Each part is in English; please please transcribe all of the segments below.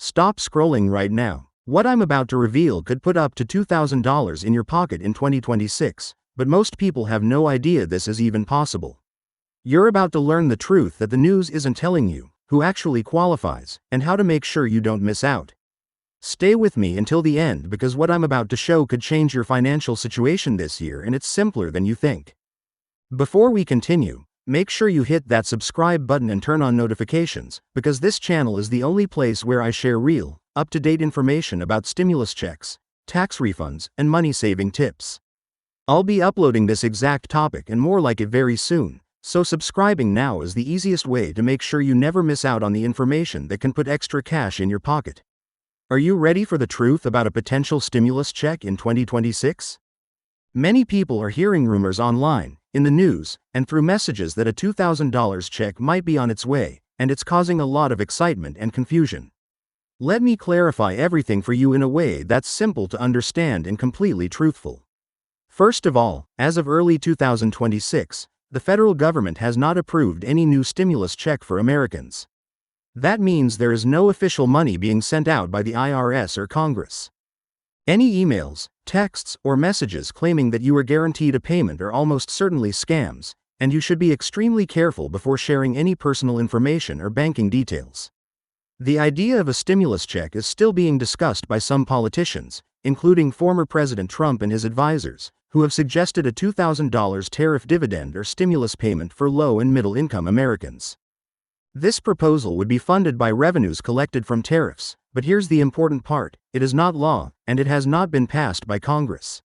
Stop scrolling right now. What I'm about to reveal could put up to $2,000 in your pocket in 2026, but most people have no idea this is even possible. You're about to learn the truth that the news isn't telling you, who actually qualifies, and how to make sure you don't miss out. Stay with me until the end because what I'm about to show could change your financial situation this year, and it's simpler than you think. Before we continue, make sure you hit that subscribe button and turn on notifications, because this channel is the only place where I share real, up-to-date information about stimulus checks, tax refunds, and money-saving tips. I'll be uploading this exact topic and more like it very soon, so subscribing now is the easiest way to make sure you never miss out on the information that can put extra cash in your pocket. Are you ready for the truth about a potential stimulus check in 2026? Many people are hearing rumors online, in the news, and through messages that a $2,000 check might be on its way, and it's causing a lot of excitement and confusion. Let me clarify everything for you in a way that's simple to understand and completely truthful. First of all, as of early 2026, the federal government has not approved any new stimulus check for Americans. That means there is no official money being sent out by the IRS or Congress. Any emails, texts, or messages claiming that you are guaranteed a payment are almost certainly scams, and you should be extremely careful before sharing any personal information or banking details. The idea of a stimulus check is still being discussed by some politicians, including former President Trump and his advisors, who have suggested a $2,000 tariff dividend or stimulus payment for low and middle-income Americans. This proposal would be funded by revenues collected from tariffs, but here's the important part: it is not law, and it has not been passed by Congress.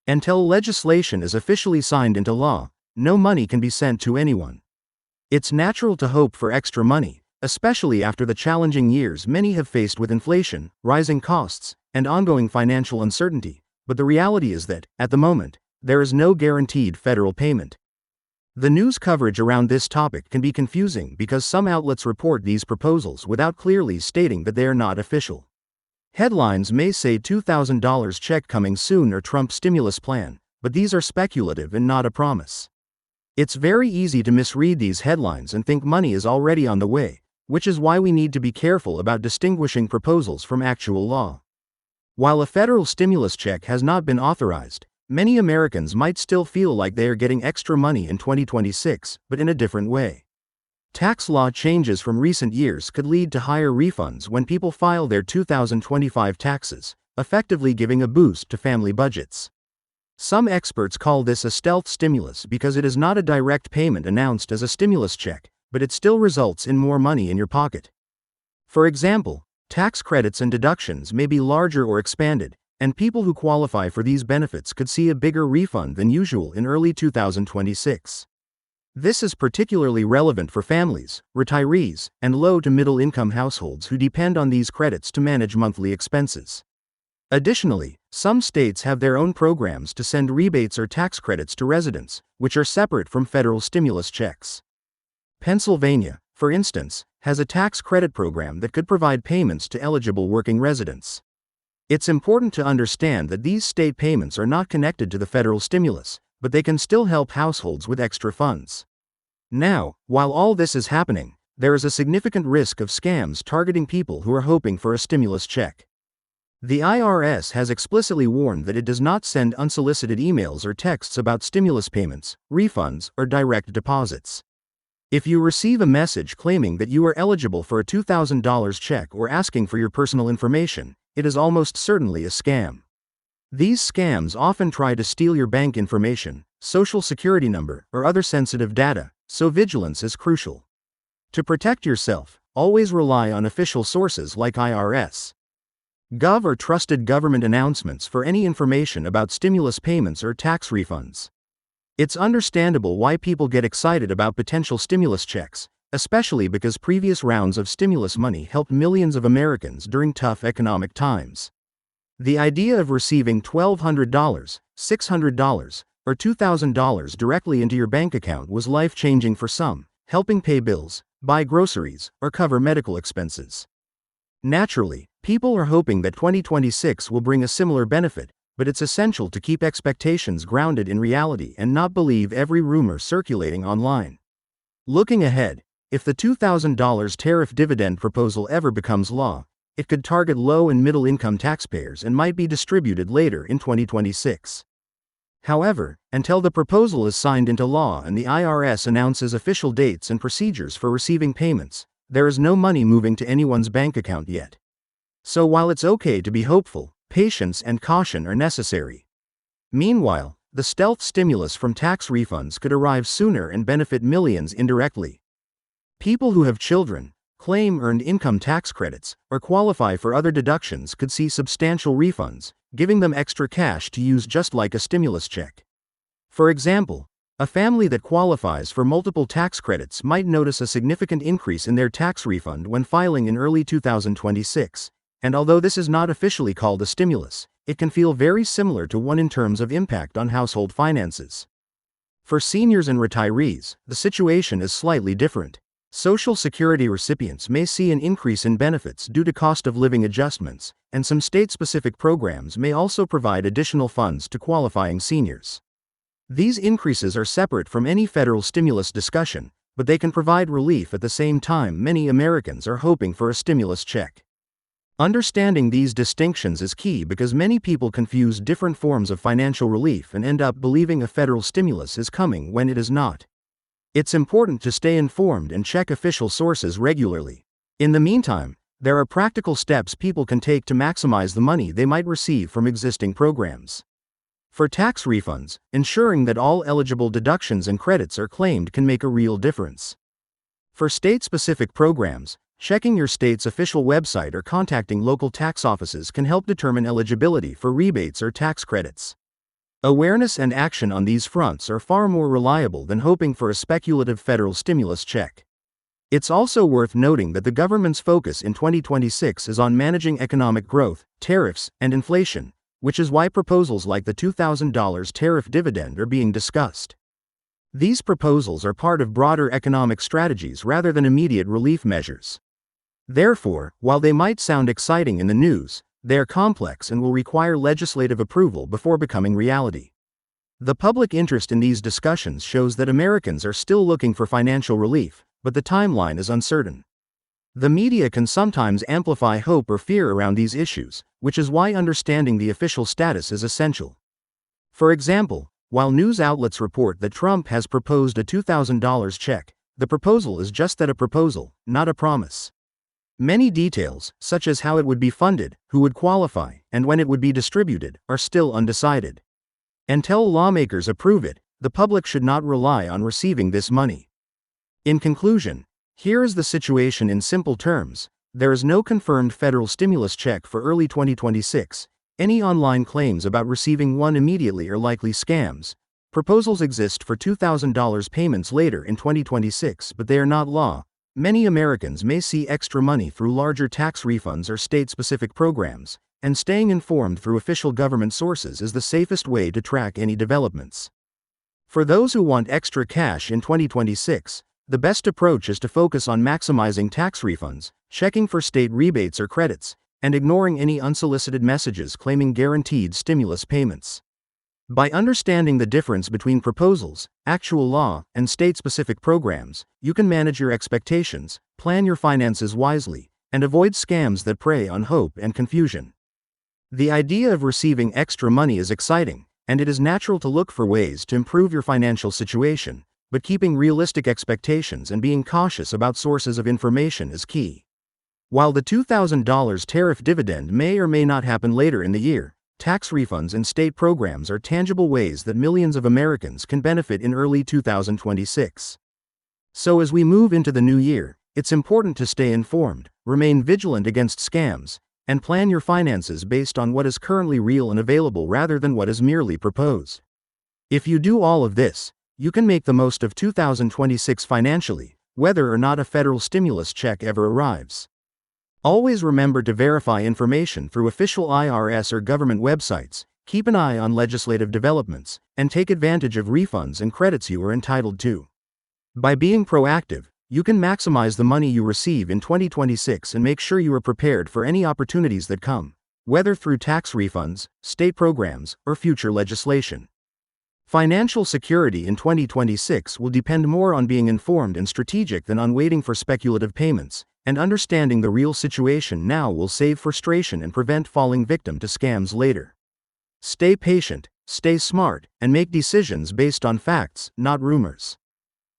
Until legislation is officially signed into law, no money can be sent to anyone. It's natural to hope for extra money, especially after the challenging years many have faced with inflation, rising costs, and ongoing financial uncertainty, but the reality is that, at the moment, there is no guaranteed federal payment. The news coverage around this topic can be confusing because some outlets report these proposals without clearly stating that they are not official. Headlines may say $2,000 check coming soon or Trump stimulus plan, but these are speculative and not a promise. It's very easy to misread these headlines and think money is already on the way, which is why we need to be careful about distinguishing proposals from actual law. While a federal stimulus check has not been authorized, many Americans might still feel like they are getting extra money in 2026, but in a different way. Tax law changes from recent years could lead to higher refunds when people file their 2025 taxes, effectively giving a boost to family budgets. Some experts call this a stealth stimulus because it is not a direct payment announced as a stimulus check, but it still results in more money in your pocket. For example, tax credits and deductions may be larger or expanded, and people who qualify for these benefits could see a bigger refund than usual in early 2026. This is particularly relevant for families, retirees, and low to middle income households who depend on these credits to manage monthly expenses. Additionally, some states have their own programs to send rebates or tax credits to residents, which are separate from federal stimulus checks. Pennsylvania, for instance, has a tax credit program that could provide payments to eligible working residents. It's important to understand that these state payments are not connected to the federal stimulus, but they can still help households with extra funds. Now, while all this is happening, there is a significant risk of scams targeting people who are hoping for a stimulus check. The IRS has explicitly warned that it does not send unsolicited emails or texts about stimulus payments, refunds, or direct deposits. If you receive a message claiming that you are eligible for a $2,000 check or asking for your personal information, it is almost certainly a scam. These scams often try to steal your bank information, social security number, or other sensitive data, so vigilance is crucial. To protect yourself, always rely on official sources like IRS. Gov or trusted government announcements for any information about stimulus payments or tax refunds. It's understandable why people get excited about potential stimulus checks, especially because previous rounds of stimulus money helped millions of Americans during tough economic times. The idea of receiving $1,200, $600, or $2,000 directly into your bank account was life-changing for some, helping pay bills, buy groceries, or cover medical expenses. Naturally, people are hoping that 2026 will bring a similar benefit, but it's essential to keep expectations grounded in reality and not believe every rumor circulating online. Looking ahead, if the $2,000 tariff dividend proposal ever becomes law, it could target low and middle income taxpayers and might be distributed later in 2026. However, until the proposal is signed into law and the IRS announces official dates and procedures for receiving payments, there is no money moving to anyone's bank account yet. So while it's okay to be hopeful, patience and caution are necessary. Meanwhile, the stealth stimulus from tax refunds could arrive sooner and benefit millions indirectly. People who have children, claim earned income tax credits, or qualify for other deductions could see substantial refunds, giving them extra cash to use just like a stimulus check. For example, a family that qualifies for multiple tax credits might notice a significant increase in their tax refund when filing in early 2026, and although this is not officially called a stimulus, it can feel very similar to one in terms of impact on household finances. For seniors and retirees, the situation is slightly different. Social Security recipients may see an increase in benefits due to cost of living adjustments, and some state-specific programs may also provide additional funds to qualifying seniors. These increases are separate from any federal stimulus discussion, but they can provide relief at the same time many Americans are hoping for a stimulus check. Understanding these distinctions is key because many people confuse different forms of financial relief and end up believing a federal stimulus is coming when it is not. It's important to stay informed and check official sources regularly. In the meantime, there are practical steps people can take to maximize the money they might receive from existing programs. For tax refunds, ensuring that all eligible deductions and credits are claimed can make a real difference. For state-specific programs, checking your state's official website or contacting local tax offices can help determine eligibility for rebates or tax credits. Awareness and action on these fronts are far more reliable than hoping for a speculative federal stimulus check. It's also worth noting that the government's focus in 2026 is on managing economic growth, tariffs, and inflation, which is why proposals like the $2,000 tariff dividend are being discussed. These proposals are part of broader economic strategies rather than immediate relief measures. Therefore, while they might sound exciting in the news, they are complex and will require legislative approval before becoming reality. The public interest in these discussions shows that Americans are still looking for financial relief, but the timeline is uncertain. The media can sometimes amplify hope or fear around these issues, which is why understanding the official status is essential. For example, while news outlets report that Trump has proposed a $2,000 check, the proposal is just that, a proposal, not a promise. Many details, such as how it would be funded, who would qualify, and when it would be distributed, are still undecided. Until lawmakers approve it, the public should not rely on receiving this money. In conclusion, here is the situation in simple terms: there is no confirmed federal stimulus check for early 2026. Any online claims about receiving one immediately are likely scams. Proposals exist for $2,000 payments later in 2026, but they are not law. Many Americans may see extra money through larger tax refunds or state-specific programs, and staying informed through official government sources is the safest way to track any developments. For those who want extra cash in 2026, the best approach is to focus on maximizing tax refunds, checking for state rebates or credits, and ignoring any unsolicited messages claiming guaranteed stimulus payments. By understanding the difference between proposals, actual law, and state-specific programs, you can manage your expectations, plan your finances wisely, and avoid scams that prey on hope and confusion. The idea of receiving extra money is exciting, and it is natural to look for ways to improve your financial situation, but keeping realistic expectations and being cautious about sources of information is key. While the $2,000 tariff dividend may or may not happen later in the year, tax refunds and state programs are tangible ways that millions of Americans can benefit in early 2026. So as we move into the new year, it's important to stay informed, remain vigilant against scams, and plan your finances based on what is currently real and available rather than what is merely proposed. If you do all of this, you can make the most of 2026 financially, whether or not a federal stimulus check ever arrives. Always remember to verify information through official IRS or government websites, keep an eye on legislative developments, and take advantage of refunds and credits you are entitled to. By being proactive, you can maximize the money you receive in 2026 and make sure you are prepared for any opportunities that come, whether through tax refunds, state programs, or future legislation. Financial security in 2026 will depend more on being informed and strategic than on waiting for speculative payments, And understanding the real situation now will save frustration and prevent falling victim to scams later. Stay patient, stay smart, and make decisions based on facts, not rumors.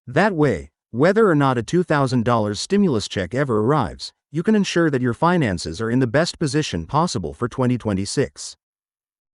That way, whether or not a $2,000 stimulus check ever arrives, you can ensure that your finances are in the best position possible for 2026.